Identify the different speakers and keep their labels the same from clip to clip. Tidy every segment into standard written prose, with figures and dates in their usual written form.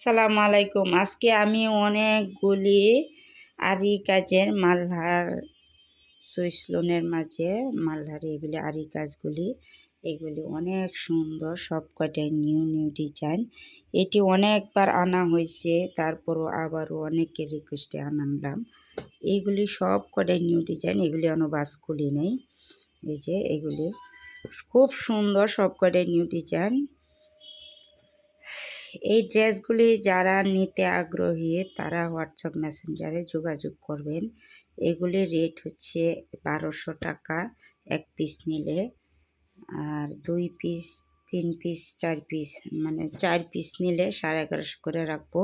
Speaker 1: আসসালামু আলাইকুম। আজকে আমি অনেকগুলি আরি কাজের মালহার সুইস লোনের মাঝে মালহার এগুলি আরি কাজগুলি এগুলি অনেক সুন্দর, সব কটাই নিউ নিউ ডিজাইন। এটি অনেকবার আনা হয়েছে, তারপরও আবারও অনেকের রিকোয়েস্টে আনলাম। এইগুলি সব কটাই নিউ ডিজাইন, এগুলি বাস খুলি নেই। এই যে এগুলি খুব সুন্দর, সব কটাই নিউ ডিজাইন। এই ড্রেসগুলি যারা নিতে আগ্রহী তারা হোয়াটসঅ্যাপ মেসেঞ্জারে যোগাযোগ করবেন। এগুলির রেট হচ্ছে 1200 টাকা এক পিস নিলে, আর 2 পিস 3 পিস 4 পিস মানে 4 পিস নিলে 1150 করে রাখবো,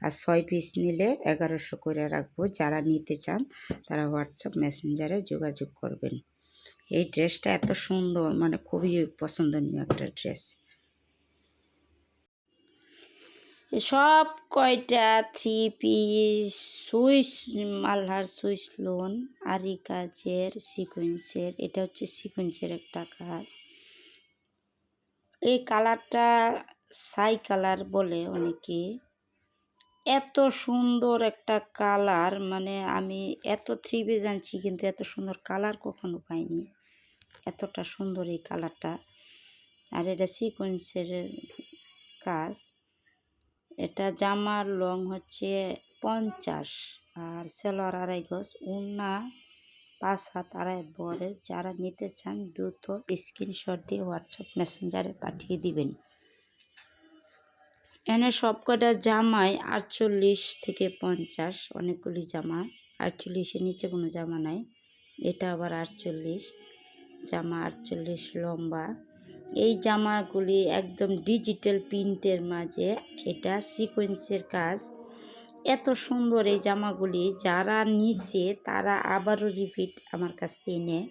Speaker 1: আর 6 পিস নিলে 1100 করে রাখবো। যারা নিতে চান তারা হোয়াটসঅ্যাপ মেসেঞ্জারে যোগাযোগ করবেন। এই ড্রেসটা এত সুন্দর, মানে খুবই পছন্দনীয় একটা ড্রেস। সব কয়টা 3 piece Swiss Malhar Swiss loan আরি কাজের সিকোয়েন্সের। এটা হচ্ছে সিকোয়েন্সের একটা কাজ। এই কালারটা ছাই কালার বলে অনেকে। এত সুন্দর একটা কালার, মানে আমি এত 3 পিস আনছি কিন্তু এত সুন্দর কালার কখনো পাইনি। এতটা সুন্দর এই কালারটা। আর এটা সিকোয়েন্সের কাজ। এটা জামার লং হচ্ছে 50 আর সেলোয়ার 2.5 গজ, ওড়না 5 হাত 2.5 বহরের। যারা নিতে চান দ্রুত স্ক্রিনশট দিয়ে হোয়াটসঅ্যাপ মেসেঞ্জারে পাঠিয়ে দিবেন। এনে সব কটা জামাই 48 থেকে 50, অনেকগুলি জামা। 48-এর নিচে কোনো জামা নাই। এটা আবার 48 জামা, 48 লম্বা। এই জামাগুলি একদম ডিজিটাল প্রিন্টের মাঝে, এটা সিকোয়েন্সের কাজ। এত সুন্দর এই জামাগুলি, যারা নিছে তারা আবারও রিপিট আমার কাছ থেকে নেয়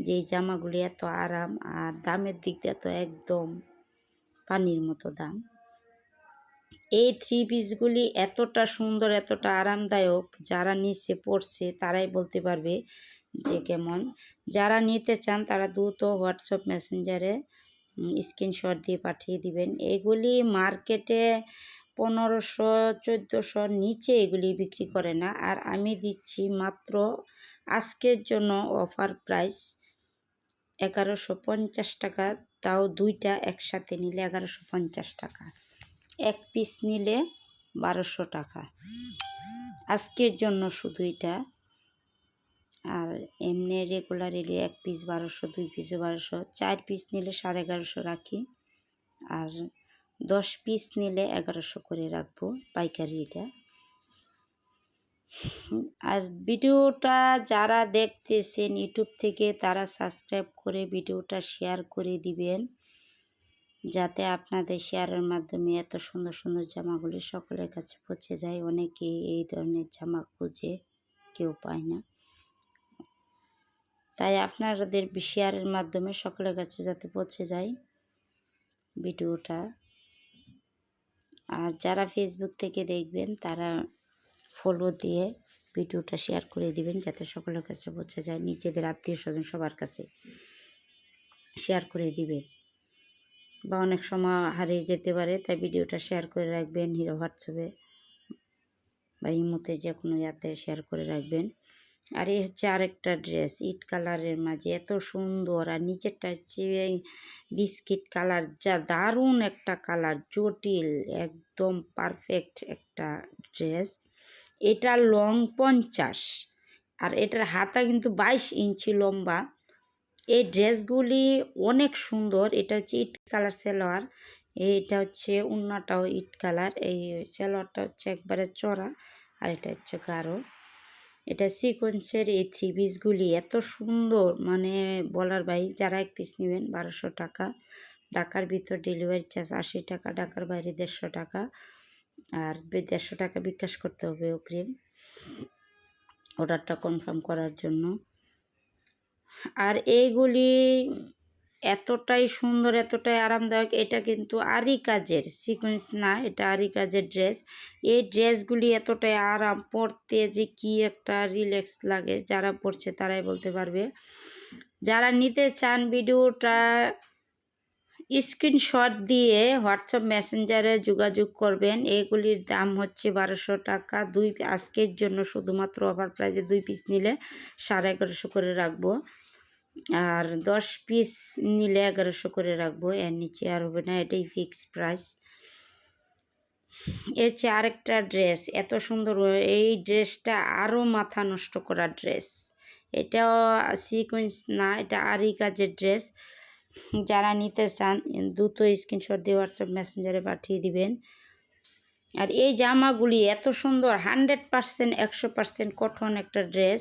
Speaker 1: যে এই জামাগুলি এত আরাম, আর দামের দিক দিয়ে তো একদম পানির মতো দাম। এই 3 পিসগুলি এতটা সুন্দর, এতটা আরামদায়ক, যারা নিচে পড়ছে তারাই বলতে পারবে যে কেমন। যারা নিতে চান তারা দ্রুত হোয়াটসঅ্যাপ মেসেঞ্জারে স্ক্রিনশট দিয়ে পাঠিয়ে দিবেন। এগুলি মার্কেটে 1500-1400 নিচে এগুলি বিক্রি করে না, আর আমি দিচ্ছি মাত্র আজকের জন্য অফার প্রাইস 1150 টাকা। তাও দুইটা একসাথে নিলে 1150 টাকা, এক পিস নিলে 1200 টাকা আজকের জন্য শুধু এটা। আর এমনি রেগুলার এলে এক পিস 1200, 2 পিসও 1200, 4 পিস নিলে 1150 রাখি, আর 10 পিস নিলে 1100 করে রাখবো পাইকারি এটা। আর ভিডিওটা যারা দেখতেছেন ইউটিউব থেকে তারা সাবস্ক্রাইব করে ভিডিওটা শেয়ার করে দিবেন, যাতে আপনাদের শেয়ারের মাধ্যমে এত সুন্দর সুন্দর জামাগুলি সকলের কাছে পৌঁছে যায়। অনেকে এই ধরনের জামা খুঁজে কেউ পায় না, তাই আপনাদের শেয়ারের মাধ্যমে সকলের কাছে যাতে পৌঁছে যায় ভিডিওটা। আর যারা ফেসবুক থেকে দেখবেন তারা ফলো দিয়ে ভিডিওটা শেয়ার করে দিবেন, যাতে সকলের কাছে পৌঁছে যায়। নিজেদের আত্মীয় স্বজন সবার কাছে শেয়ার করে দিবেন, বা অনেক সময় হারিয়ে যেতে পারে, তাই ভিডিওটা শেয়ার করে রাখবেন। হিরো হোয়াটসঅ্যাপে বা ইমোতে যে কোনো ইয়াতে শেয়ার করে রাখবেন। আর এই হচ্ছে আরেকটা ড্রেস ইট কালারের মাঝে, এত সুন্দর। আর নিচেরটা হচ্ছে বিস্কিট কালার, যা দারুণ একটা কালার, জটিল একদম পারফেক্ট একটা ড্রেস। এটা লং 50 আর এটার হাতা কিন্তু 22 ইঞ্চি লম্বা। এই ড্রেসগুলি অনেক সুন্দর। এটা হচ্ছে ইট কালার সেলোয়ার, এইটা হচ্ছে ওড়নাটাও ইট কালার। এই সেলোয়ারটা হচ্ছে একবারে চড়া, আর এটা হচ্ছে গাঢ়। এটা সিকোয়েন্সের এই 3 পিসগুলি এত সুন্দর, মানে বলার বাইরে। যারা এক পিস নেবেন 1200 টাকা, ঢাকার ভিতর ডেলিভারি চার্জ 80 টাকা, ঢাকার বাইরে 150 টাকা, আর 150 টাকা বিকাশ করতে হবে অগ্রিম অর্ডারটা কনফার্ম করার জন্য। আর এইগুলি এতটাই সুন্দর, এতটাই আরামদায়ক। এটা কিন্তু আরি কাজের সিকোয়েন্স না, এটা আরি কাজের ড্রেস। এই ড্রেসগুলি এতটাই আরাম, পরতে যে কি একটা রিল্যাক্স লাগে, যারা পরছে তারাই বলতে পারবে। যারা নিতে চান ভিডিওটা স্ক্রিনশট দিয়ে হোয়াটসঅ্যাপ মেসেঞ্জারে যোগাযোগ করবেন। এগুলির দাম হচ্ছে 1200 টাকা। আজকের জন্য শুধুমাত্র অফার প্রাইজে 2 পিস নিলে 1150 করে রাখবো, আর 10 পিস নিলে 1100 করে রাখবো, এর নিচে আর হবে না, এটাই ফিক্সড প্রাইস। এর চেয়ে আরেকটা ড্রেস এত সুন্দর, এই ড্রেসটা আরও মাথা নষ্ট করা ড্রেস। এটাও সিকোয়েন্স না, এটা আরি কাজের ড্রেস। যারা নিতে চান দ্রুত স্ক্রিনশট দিয়ে হোয়াটসঅ্যাপ মেসেঞ্জারে পাঠিয়ে দিবেন। আর এই জামাগুলি এত সুন্দর, 100% 100% কটন একটা ড্রেস।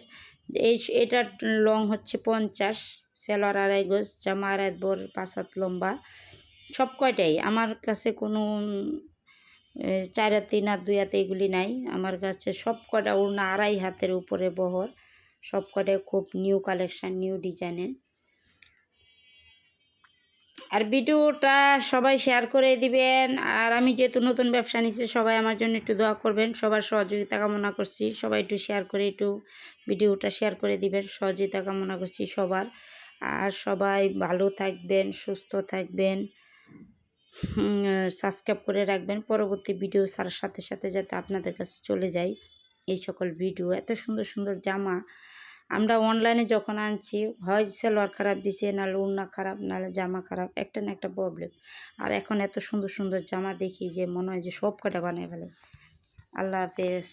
Speaker 1: এটার লং হচ্ছে 50, সেলোয়ার 2.5 গজ, জামা 2.5 বড়, 5 হাত লম্বা। সব কয়টাই আমার কাছে কোনো 4 হাত, 3 হাত, 2 হাত এগুলি নাই। আমার কাছে সব কটা ওড়না 2.5 হাতের উপরে বহর, সব কটাই খুব নিউ কালেকশান, নিউ ডিজাইনের। আর ভিডিওটা সবাই শেয়ার করে দিবেন। আর আমি যেহেতু নতুন ব্যবসা নিচ্ছি, সবাই আমার জন্য একটু দোয়া করবেন, সবার সহযোগিতা কামনা করছি। সবাই একটু শেয়ার করে, একটু ভিডিওটা শেয়ার করে দিবেন, সহযোগিতা কামনা করছি সবার। আর সবাই ভালো থাকবেন, সুস্থ থাকবেন, সাবস্ক্রাইব করে রাখবেন পরবর্তী ভিডিও ছাড়ার সাথে সাথে, যাতে আপনাদের কাছে চলে যায় এই সকল ভিডিও। এত সুন্দর সুন্দর জামা আমরা অনলাইনে যখন আনছি, হয় সেলোয়ার খারাপ দিছে, নাহলে ওড়না খারাপ, নাহলে জামা খারাপ, একটা না একটা প্রবলেম। আর এখন এত সুন্দর সুন্দর জামা দেখি যে মনে হয় যে সব কটা বানিয়ে ফেলে। আল্লাহ হাফেজ।